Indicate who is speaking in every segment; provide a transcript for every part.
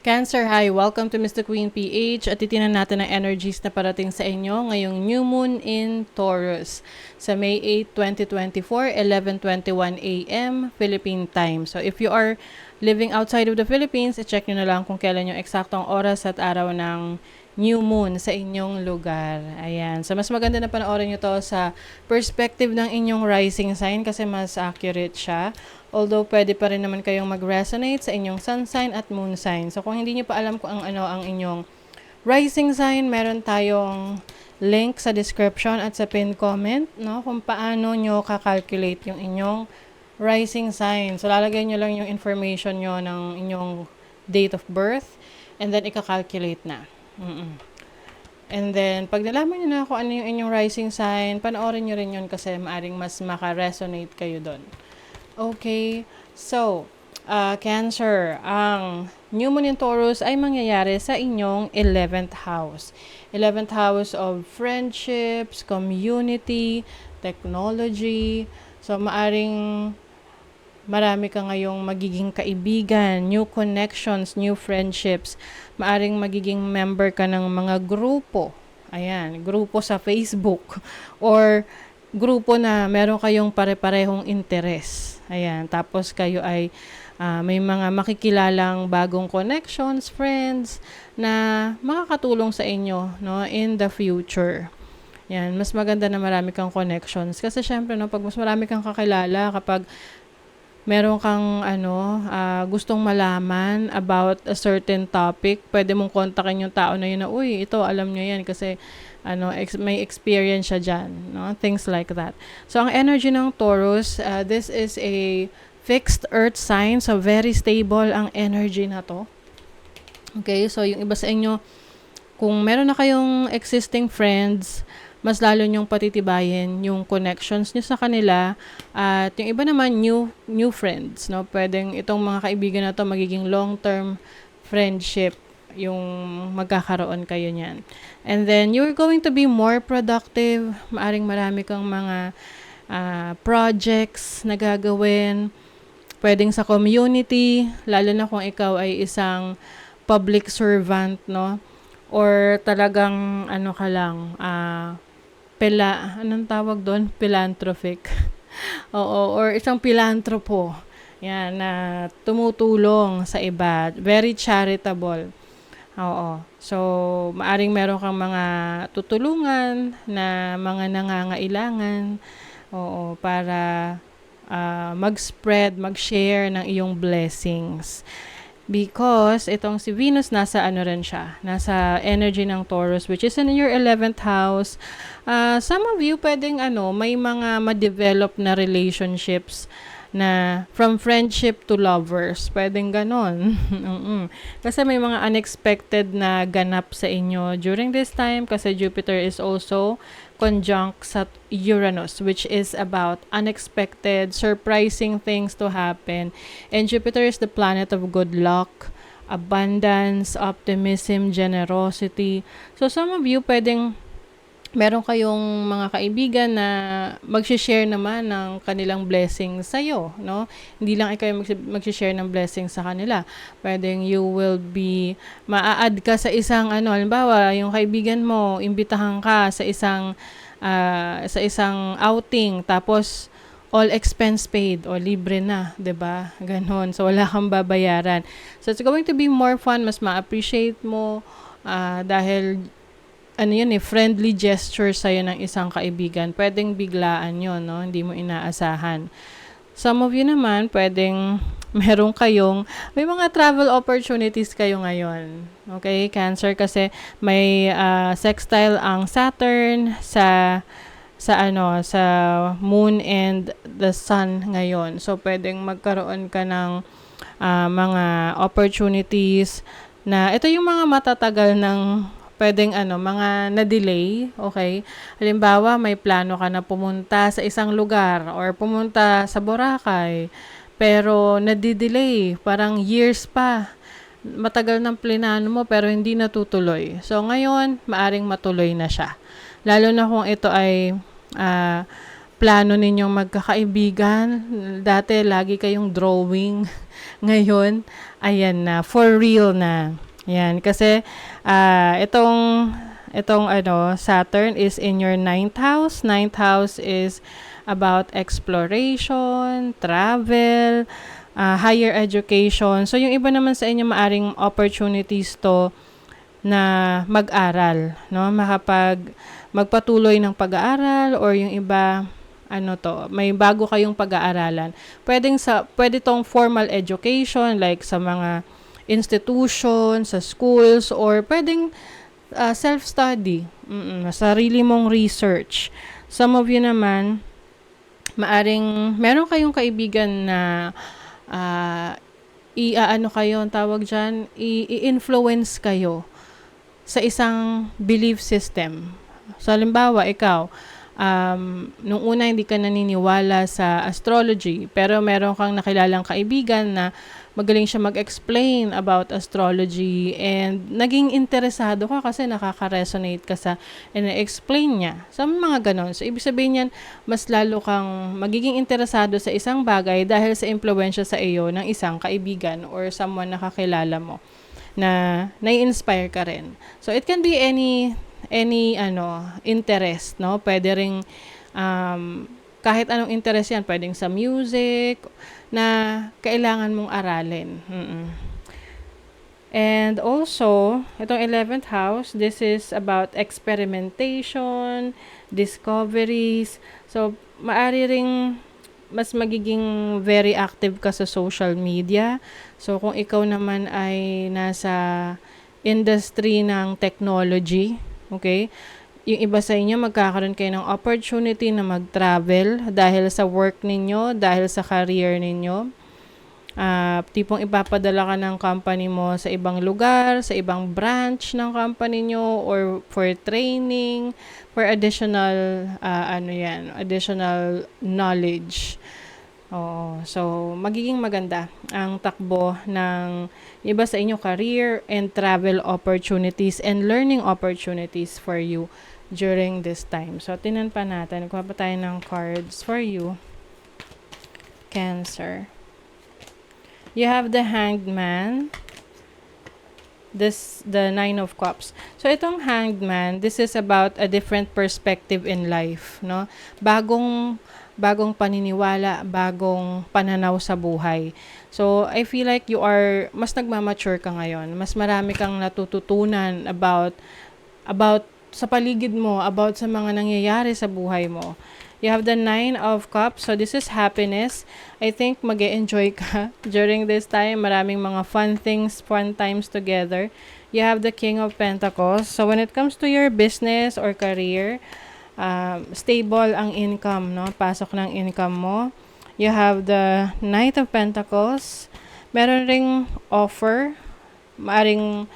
Speaker 1: Cancer, hi! Welcome to Mr. Queen PH at titinan natin ang energies na parating sa inyo ngayong New Moon in Taurus sa May 8, 2024, 11:21 a.m. Philippine Time. So if you are living outside of the Philippines, i-check nyo na lang kung kailan yung eksaktong oras at araw ng New Moon sa inyong lugar. Ayan. So, mas maganda na panoorin nyo to sa perspective ng inyong rising sign kasi mas accurate siya. Although, pwede pa rin naman kayong mag-resonate sa inyong sun sign at moon sign. So, kung hindi nyo pa alam kung ang inyong rising sign, meron tayong link sa description at sa pinned comment, no? Kung paano nyo kakalculate yung inyong rising sign. So, lalagay nyo lang yung information nyo ng inyong date of birth and then ika-calculate na. And then, pag nalaman nyo na kung ano yung inyong rising sign, panoorin nyo rin yun kasi maaring mas maka-resonate kayo doon. Okay, so, Cancer, ang New Moon in Taurus ay mangyayari sa inyong 11th house. 11th house of friendships, community, technology. So, maaring marami ka ngayong magiging kaibigan, new connections, new friendships. Maaring magiging member ka ng mga grupo. Ayan, grupo sa Facebook. Or grupo na meron kayong pare-parehong interes. Ayan, tapos kayo ay may mga makikilalang bagong connections, friends, na makakatulong sa inyo, no, in the future. Yan, mas maganda na marami kang connections. Kasi syempre, no, pag mas marami kang kakilala, kapag meron kang gustong malaman about a certain topic, pwede mong kontakin yung tao na yun na, uy, ito, alam niya yan kasi may experience siya dyan. No? Things like that. So, ang energy ng Taurus, this is a fixed earth sign. So, very stable ang energy na to. Okay, so yung iba sa inyo, kung meron na kayong existing friends, mas lalo nyong patitibayin yung connections nyo sa kanila. At yung iba naman, new friends. No? Pwedeng itong mga kaibigan na to magiging long-term friendship yung magkakaroon kayo niyan. And then, you're going to be more productive. Maaring marami kang mga projects na gagawin. Pwedeng sa community, lalo na kung ikaw ay isang public servant, no? Or talagang, ka lang, anong tawag doon? Philanthropic. Oo, or isang philanthropo. Yan, na tumutulong sa iba. Very charitable. Oo. So, maaring meron kang mga tutulungan na mga nangangailangan. Oo, para mag-spread, mag-share ng iyong blessings. Because itong si Venus nasa rin siya, nasa energy ng Taurus, which is in your 11th house. Some of you pwedeng may mga ma-develop na relationships na from friendship to lovers. Pwedeng ganon. Kasi may mga unexpected na ganap sa inyo during this time kasi Jupiter is also conjunct sa Uranus, which is about unexpected, surprising things to happen. And Jupiter is the planet of good luck, abundance, optimism, generosity. So some of you pwedeng meron kayong mga kaibigan na mag-share naman ng kanilang blessings sa'yo, no? Hindi lang ikaw yung mag-share ng blessings sa kanila. Pwedeng you will be, maa-add ka sa isang, halimbawa, yung kaibigan mo, imbitahan ka sa isang outing, tapos all expense paid o libre na, 'di ba? Ganon. So wala kang babayaran. So it's going to be more fun, mas ma-appreciate mo dahil friendly gesture sa'yo ng isang kaibigan. Pwedeng biglaan yun, no? Hindi mo inaasahan. Some of you naman, pwedeng may mga travel opportunities kayo ngayon. Okay, Cancer, kasi may sextile ang Saturn sa Moon and the Sun ngayon. So, pwedeng magkaroon ka ng mga opportunities na ito yung mga matatagal ng pwedeng mga na-delay, okay? Halimbawa, may plano ka na pumunta sa isang lugar or pumunta sa Boracay, pero nadi-delay, parang years pa. Matagal ng plinano mo pero hindi natutuloy. So, ngayon, maaring matuloy na siya. Lalo na kung ito ay plano ninyong magkakaibigan. Dati, lagi kayong drawing. Ngayon, ayan na, for real na. Yan, kasi itong Saturn is in your ninth house. Ninth house is about exploration, travel, higher education. So, yung iba naman sa inyo maaring opportunities to na mag-aral, no? Magpatuloy ng pag-aaral, or yung iba may bago kayong pag-aaralan. Pwede tong formal education, like sa mga institution, sa schools, or pwedeng self-study, sarili mong research. Some of you naman, meron kayong kaibigan na i-influence kayo sa isang belief system. So, halimbawa, ikaw, nung una hindi ka naniniwala sa astrology, pero meron kang nakilalang kaibigan na magaling siya mag-explain about astrology, and naging interesado ka kasi nakaka-resonate ka sa ina-explain niya. So, mga ganon. So, ibig sabihin yan, mas lalo kang magiging interesado sa isang bagay dahil sa impluwensya sa iyo ng isang kaibigan or someone na kakilala mo na nai-inspire ka rin. So, it can be any interest, no? Pwede ring kahit anong interest yan, pwedeng sa music na kailangan mong aralin. And also, itong 11th house, this is about experimentation, discoveries. So, maari ring mas magiging very active ka sa social media. So, kung ikaw naman ay nasa industry ng technology, okay, yung iba sa inyo, magkakaroon kayo ng opportunity na mag-travel dahil sa work ninyo, dahil sa career ninyo. Tipong ipapadala ka ng company mo sa ibang lugar, sa ibang branch ng company nyo, or for training, for additional, additional knowledge. So, magiging maganda ang takbo ng iba sa inyo career and travel opportunities and learning opportunities for you during this time. So, tinan pa natin. Kuha pa tayo ng cards for you. Cancer. You have the Hanged Man. The Nine of Cups. So, itong Hanged Man, this is about a different perspective in life, no? Bagong paniniwala, bagong pananaw sa buhay. So, I feel like mas nagmamature ka ngayon. Mas marami kang natututunan about sa paligid mo, about sa mga nangyayari sa buhay mo. You have the Nine of Cups. So, this is happiness. I think mag-e-enjoy ka during this time. Maraming mga fun times together. You have the King of Pentacles. So, when it comes to your business or career, stable ang income, no? Pasok ng income mo. You have the Knight of Pentacles. Meron ring offer. Maaring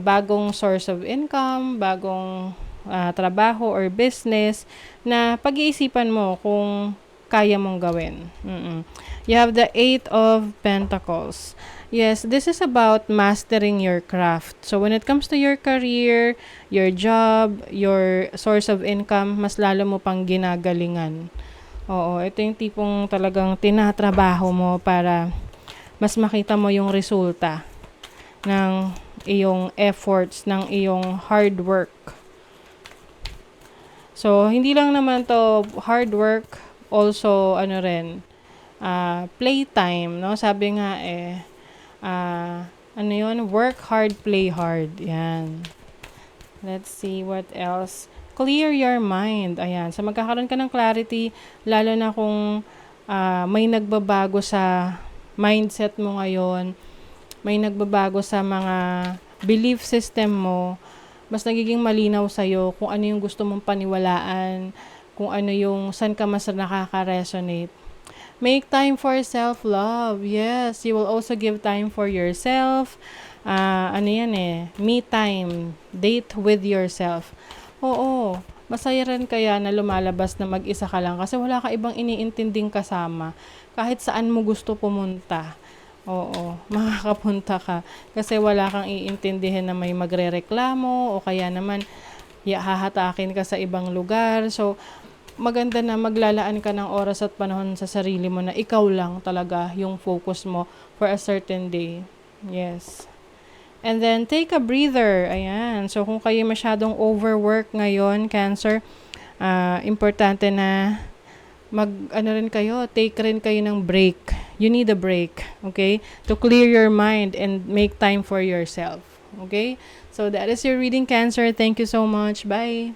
Speaker 1: bagong source of income, bagong trabaho or business na pag-iisipan mo kung kaya mong gawin. You have the Eight of Pentacles. Yes, this is about mastering your craft. So, when it comes to your career, your job, your source of income, mas lalo mo pang ginagalingan. Ito yung tipong talagang tinatrabaho mo para mas makita mo yung resulta ng iyong efforts, ng iyong hard work. So, hindi lang naman to hard work, also, playtime, no? Sabi nga work hard, play hard. Yan. Let's see what else. Clear your mind. Ayan. So, magkakaroon ka ng clarity, lalo na kung may nagbabago sa mindset mo ngayon, may nagbabago sa mga belief system mo, mas nagiging malinaw sa'yo kung ano yung gusto mong paniwalaan, kung ano yung saan ka mas nakaka-resonate. Make time for self-love. Yes, you will also give time for yourself. Me time. Date with yourself. Oo, masaya rin kaya na lumalabas na mag-isa ka lang kasi wala ka ibang iniintinding kasama. Kahit saan mo gusto pumunta. Oo, makakapunta ka. Kasi wala kang iintindihin na may magrereklamo o kaya naman hahatakin ka sa ibang lugar. So, maganda na maglalaan ka ng oras at panahon sa sarili mo na ikaw lang talaga yung focus mo for a certain day. Yes. And then, take a breather. Ayan. So, kung kayo masyadong overwork ngayon, Cancer, importante na rin kayo, take rin kayo ng break. You need a break, okay? To clear your mind and make time for yourself, okay? So, that is your reading, Cancer. Thank you so much. Bye.